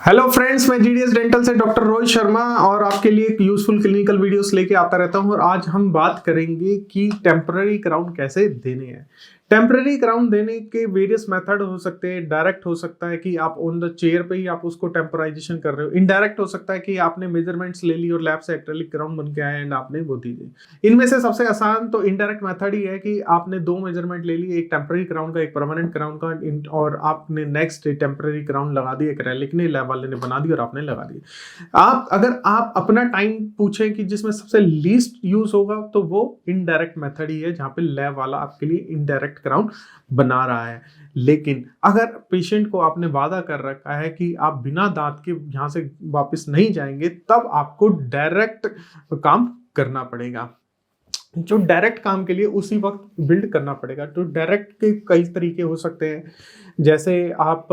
Hello friends, मैं GDS dental से doctor Rohit Sharma और आपके लिए एक यूजफुल क्लिनिकल वीडियोस लेके आता रहता हूं। और आज हम बात करेंगे कि टेम्पररी क्राउन कैसे देने हैं। टेम्पररी क्राउन देने के वेरियस मेथड हो सकते हैं। डायरेक्ट हो सकता है कि आप ऑन द चेयर पे ही आप उसको टेम्पराइजेशन कर रहे हो। इनडायरेक्ट हो सकता है कि आपने मेजरमेंट्स ले ली और लैब से एक्रेलिक क्राउन बन के आया एंड आपने वो दी दी। इनमें से सबसे आसान तो इनडायरेक्ट मेथड ही है कि आपने दो मेजरमेंट ले ली, एक टेम्पररी क्राउन का, एक परमानेंट क्राउन का, और आपने नेक्स्ट टेम्पररी क्राउन लगा दी, एक्रेलिक ने लैब वाले ने बना दी और आपने लगा दी। अगर आप अपना टाइम पूछें कि जिसमें सबसे लीस्ट यूज होगा तो वो इनडायरेक्ट मेथड ही है, जहां पे लैब वाला आपके लिए इनडायरेक्ट क्राउन बना रहा है। लेकिन अगर पेशेंट को आपने वादा कर रखा है कि आप बिना दांत के यहां से वापस नहीं जाएंगे, तब आपको डायरेक्ट काम करना पड़ेगा। जो डायरेक्ट काम के लिए उसी वक्त बिल्ड करना पड़ेगा। तो डायरेक्ट के कई तरीके हो सकते हैं, जैसे आप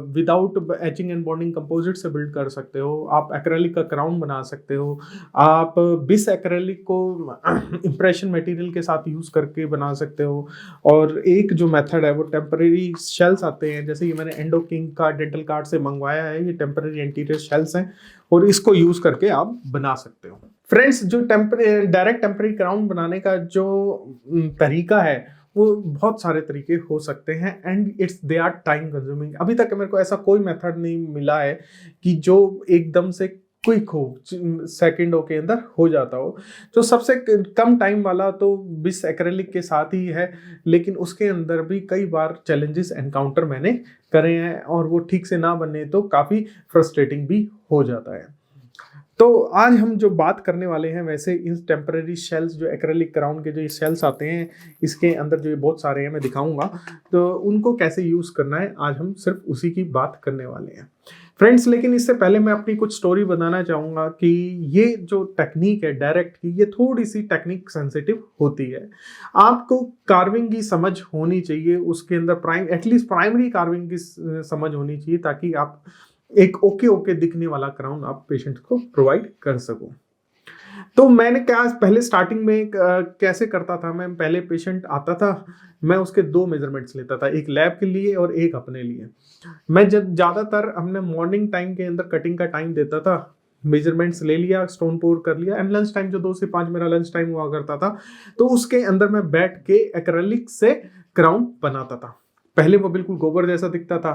without etching and bonding composite से बिल्ड कर सकते हो, आप एक्रेलिक का क्राउन बना सकते हो, आप बिस एक्रेलिक को इंप्रेशन मटेरियल के साथ यूज करके बना सकते हो। और एक जो मेथड है वो टेम्पररी शेल्स आते हैं, जैसे ये मैंने एंडो किंग का डेंटल कार्ड से मंगवाया है, ये टेम्पररी एंटीरियर शेल्स हैं और इसको यूज करके आप बना सकते हो। फ्रेंड्स, जो डायरेक्ट टेम्पररी क्राउन बनाने का जो तरीका है वो बहुत सारे तरीके हो सकते हैं and it's they are time consuming. अभी तक मेरे को ऐसा कोई मेथड नहीं मिला है कि जो एकदम से क्विक हो, सेकंडों के अंदर हो जाता हो। जो सबसे कम टाइम वाला तो बिस एक्रेलिक के साथ ही है, लेकिन उसके अंदर भी कई बार चैलेंजेस एनकाउंटर मैंने करे हैं और वो ठीक से ना बने तो काफ़ी फ्रस्ट्रेटिंग भी हो जाता है। तो आज हम जो बात करने वाले हैं, वैसे इन टेम्पररी शेल्स, जो एक्रेलिक क्राउन के जो ये शेल्स आते हैं, इसके अंदर जो ये बहुत सारे हैं मैं दिखाऊंगा, तो उनको कैसे यूज़ करना है आज हम सिर्फ उसी की बात करने वाले हैं फ्रेंड्स। लेकिन इससे पहले मैं अपनी कुछ स्टोरी बताना चाहूँगा कि ये जो टेक्निक है डायरेक्ट की, ये थोड़ी सी टेक्निक सेंसिटिव होती है। आपको कार्विंग की समझ होनी चाहिए, उसके अंदर एटलीस्ट प्राइमरी कार्विंग की समझ होनी चाहिए, ताकि आप एक ओके दिखने वाला क्राउन आप पेशेंट को प्रोवाइड कर सको। तो मैंने क्या पहले स्टार्टिंग में कैसे करता था, मैं पहले पेशेंट आता था, मैं उसके दो मेजरमेंट्स लेता था, एक लैब के लिए और एक अपने लिए। मैं जब ज़्यादातर हमने मॉर्निंग टाइम के अंदर कटिंग का टाइम देता था, मेजरमेंट्स ले लिया, स्टोन पोर कर लिया, एंड लंच टाइम जो 2 से 5 मेरा लंच टाइम हुआ करता था, तो उसके अंदर मैं बैठ के एक्रेलिक से क्राउन बनाता था। पहले वो बिल्कुल गोबर जैसा दिखता था,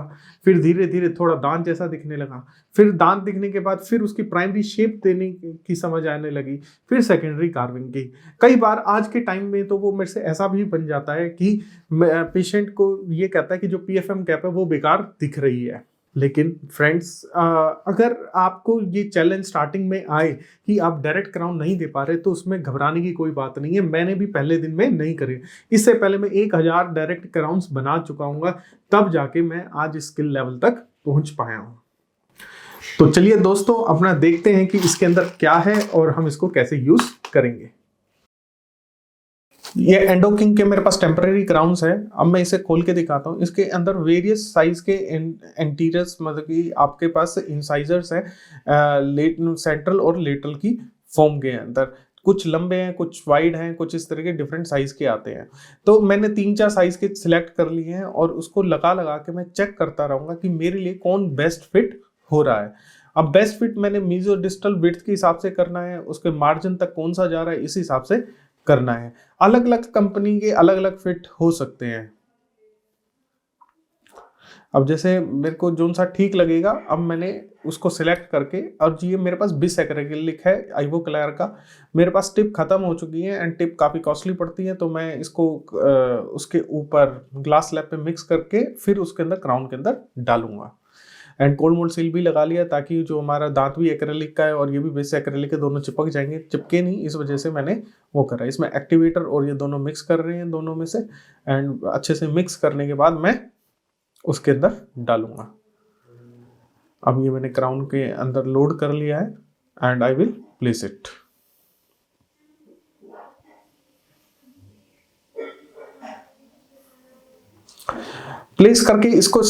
फिर धीरे धीरे थोड़ा दांत जैसा दिखने लगा, फिर दांत दिखने के बाद फिर उसकी प्राइमरी शेप देने की समझ आने लगी, फिर सेकेंडरी कार्विंग की। कई बार आज के टाइम में तो वो मेरे से ऐसा भी बन जाता है कि पेशेंट को ये कहता है कि जो पीएफएम कैप है वो बेकार दिख रही है। लेकिन फ्रेंड्स, अगर आपको ये चैलेंज स्टार्टिंग में आए कि आप डायरेक्ट क्राउन नहीं दे पा रहे, तो उसमें घबराने की कोई बात नहीं है। मैंने भी पहले दिन में नहीं करे, इससे पहले मैं 1000 डायरेक्ट क्राउन्स बना चुका हूँ, तब जाके मैं आज स्किल लेवल तक पहुंच पाया हूँ। तो चलिए दोस्तों, अपना देखते हैं कि इसके अंदर क्या है और हम इसको कैसे यूज करेंगे। ये एंडो किंग के मेरे पास टेम्पररी क्राउन्स है। अब मैं इसे खोल के दिखाता हूँ। इसके अंदर वेरियस साइज के एंटीरियर्स, मतलब कि आपके पास इंसाइजर्स हैं, सेंट्रल और लेटरल की फॉर्म के अंदर। कुछ लंबे हैं, कुछ वाइड हैं, कुछ इस तरह के डिफरेंट साइज के आते हैं। तो मैंने 3-4 साइज के सिलेक्ट कर लिए हैं और उसको लगा लगा के मैं चेक करता रहूँगा कि मेरे लिए कौन बेस्ट फिट हो रहा है। अब बेस्ट फिट मैंने मीजो डिस्टल विड्थ के हिसाब से करना है, उसके मार्जिन तक कौन सा जा रहा है इस हिसाब से करना है। अलग अलग कंपनी के अलग अलग फिट हो सकते हैं। अब जैसे मेरे को जोन सा ठीक लगेगा, अब मैंने उसको सिलेक्ट करके, और ये मेरे पास बिस एक्रेलिक है आइवो क्लियर का। मेरे पास टिप खत्म हो चुकी है एंड टिप काफ़ी कॉस्टली पड़ती है, तो मैं इसको उसके ऊपर ग्लास स्लैब पे मिक्स करके फिर उसके अंदर क्राउन के अंदर डालूंगा। एंड कोल्ड मोल्ड सील भी लगा लिया, ताकि जो हमारा दांत भी एक्रेलिक का है और ये भी बेस एक्रेलिक के, दोनों चिपक जाएंगे। चिपके नहीं, इस वजह से मैंने वो करा। इसमें एक्टिवेटर और ये दोनों मिक्स कर रहे हैं दोनों में से, एंड अच्छे से मिक्स करने के बाद मैं उसके अंदर डालूंगा। अब ये मैंने क्राउन के अंदर लोड कर लिया है and I will place it. Place करके इसको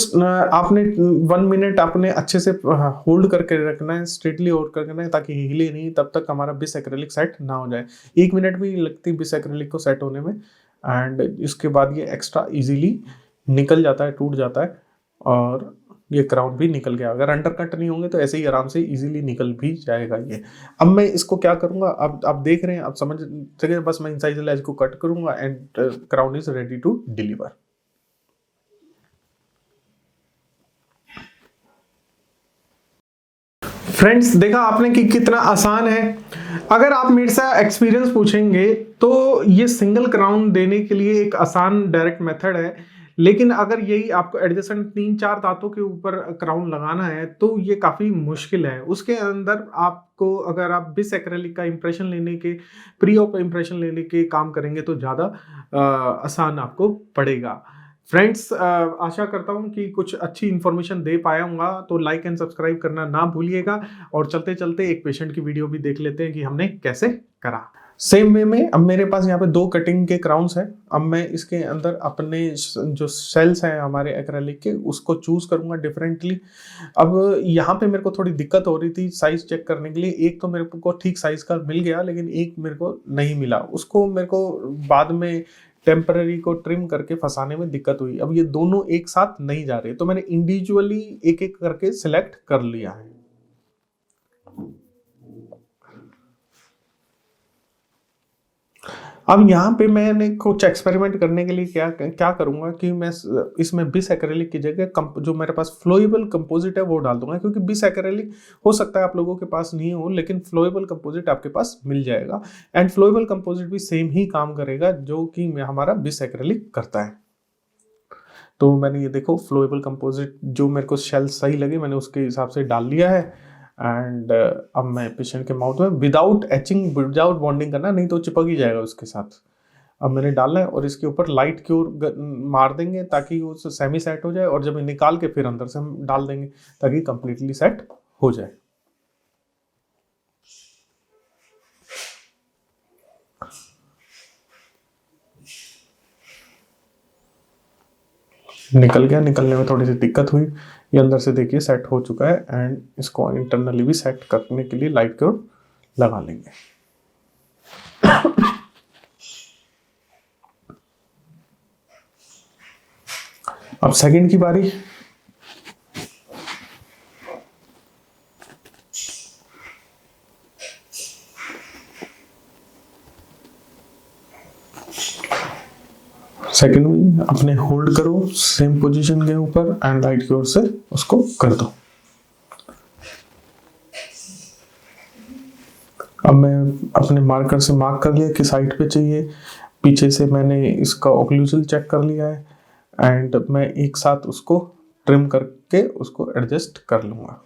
आपने 1 मिनट आपने अच्छे से होल्ड करके रखना है, स्ट्रेटली होल्ड करके रखना है, ताकि हिले नहीं, तब तक हमारा बिस एक्रेलिक सेट ना हो जाए। 1 मिनट भी लगती है बिस एक्रेलिक को सेट होने में, एंड इसके बाद ये एक्स्ट्रा इजीली निकल जाता है, टूट जाता है। और ये क्राउन भी निकल गया। अगर अंडर कट नहीं होंगे तो ऐसे ही आराम से इजीली निकल भी जाएगा ये। अब मैं इसको क्या करूंगा, अब आप देख रहे हैं, आप समझ सके, बस मैं इंसाइजल एज को कट करूंगा and crown is ready to deliver. Friends, देखा आपने कि कितना आसान है। अगर आप मेरे से एक्सपीरियंस पूछेंगे तो ये सिंगल क्राउन देने के लिए एक आसान डायरेक्ट मेथड है, लेकिन अगर यही आपको एडजेसेंट 3-4 दांतों के ऊपर क्राउन लगाना है तो ये काफ़ी मुश्किल है। उसके अंदर आपको, अगर आप बिस एक्रेलिक का इंप्रेशन लेने के, प्री ऑप इंप्रेशन लेने के काम करेंगे तो ज़्यादा आसान आपको पड़ेगा। फ्रेंड्स, आशा करता हूँ कि कुछ अच्छी इन्फॉर्मेशन दे पाया हूँगा, तो लाइक एंड सब्सक्राइब करना ना भूलिएगा। और चलते चलते एक पेशेंट की वीडियो भी देख लेते हैं कि हमने कैसे करा। सेम वे में अब मेरे पास यहाँ पे 2 कटिंग के क्राउन्स हैं। अब मैं इसके अंदर अपने जो सेल्स हैं हमारे एक्रेलिक के, उसको चूज करूंगा डिफरेंटली। अब यहाँ पे मेरे को थोड़ी दिक्कत हो रही थी साइज चेक करने के लिए। एक तो मेरे को ठीक साइज का मिल गया, लेकिन एक मेरे को नहीं मिला। उसको मेरे को बाद में टेम्पररी को ट्रिम करके फंसाने में दिक्कत हुई। अब ये दोनों एक साथ नहीं जा रहे, तो मैंने इंडिविजुअली एक एक करके सिलेक्ट कर लिया है। अब यहाँ पे मैंने कुछ एक्सपेरिमेंट करने के लिए क्या करूंगा कि मैं इसमें बिस एक्रेलिक की जगह जो मेरे पास फ्लोएबल कंपोजिट है वो डाल दूंगा, क्योंकि बिस एक्रेलिक हो सकता है आप लोगों के पास नहीं हो, लेकिन फ्लोएबल कंपोजिट आपके पास मिल जाएगा। एंड फ्लोएबल कंपोजिट भी सेम ही काम करेगा जो कि हमारा बिस एक्रेलिक करता है। तो मैंने ये देखो फ्लोएबल कंपोजिट जो मेरे को शेल सही लगे मैंने उसके हिसाब से डाल लिया है। एंड अब मैं पेशेंट के माउथ में विदाउट एचिंग, विदाउट बॉन्डिंग करना, नहीं तो चिपक ही जाएगा उसके साथ। अब मैंने डाला है और इसके ऊपर लाइट क्योर मार देंगे ताकि वो सेमी सेट हो जाए, और जब निकाल के फिर अंदर से हम डाल देंगे ताकि कंप्लीटली सेट हो जाए। निकल गया, निकलने में थोड़ी सी दिक्कत हुई। ये अंदर से देखिए सेट हो चुका है। एंड इसको इंटरनली भी सेट करने के लिए लाइट क्योर लगा लेंगे। अब सेकंड की बारी। सेकंड में अपने होल्ड करो सेम पोजीशन के ऊपर एंड लाइट की ओर से उसको कर दो। अब मैं अपने मार्कर से मार्क कर लिया कि साइड पे चाहिए। पीछे से मैंने इसका ओक्लूजल चेक कर लिया है एंड मैं एक साथ उसको ट्रिम करके उसको एडजस्ट कर लूंगा।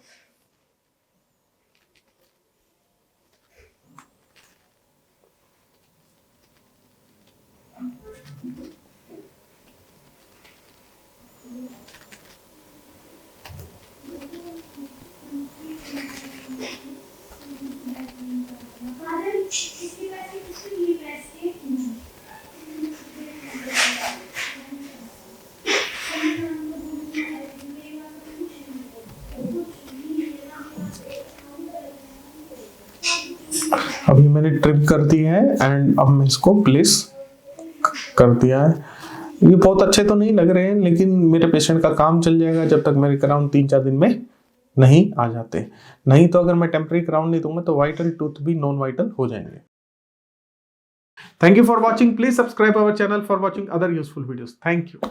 अभी मैंने ट्रिम कर दी है एंड अब मैं इसको प्लेस कर दिया है। ये बहुत अच्छे तो नहीं लग रहे हैं, लेकिन मेरे पेशेंट का काम चल जाएगा जब तक मेरे क्राउन 3-4 दिन में नहीं आ जाते। नहीं तो अगर मैं टेम्पररी क्राउन नहीं दूंगा तो वाइटल टूथ भी नॉन वाइटल हो जाएंगे। Thank you for watching. Please subscribe our channel for watching other useful videos. Thank you.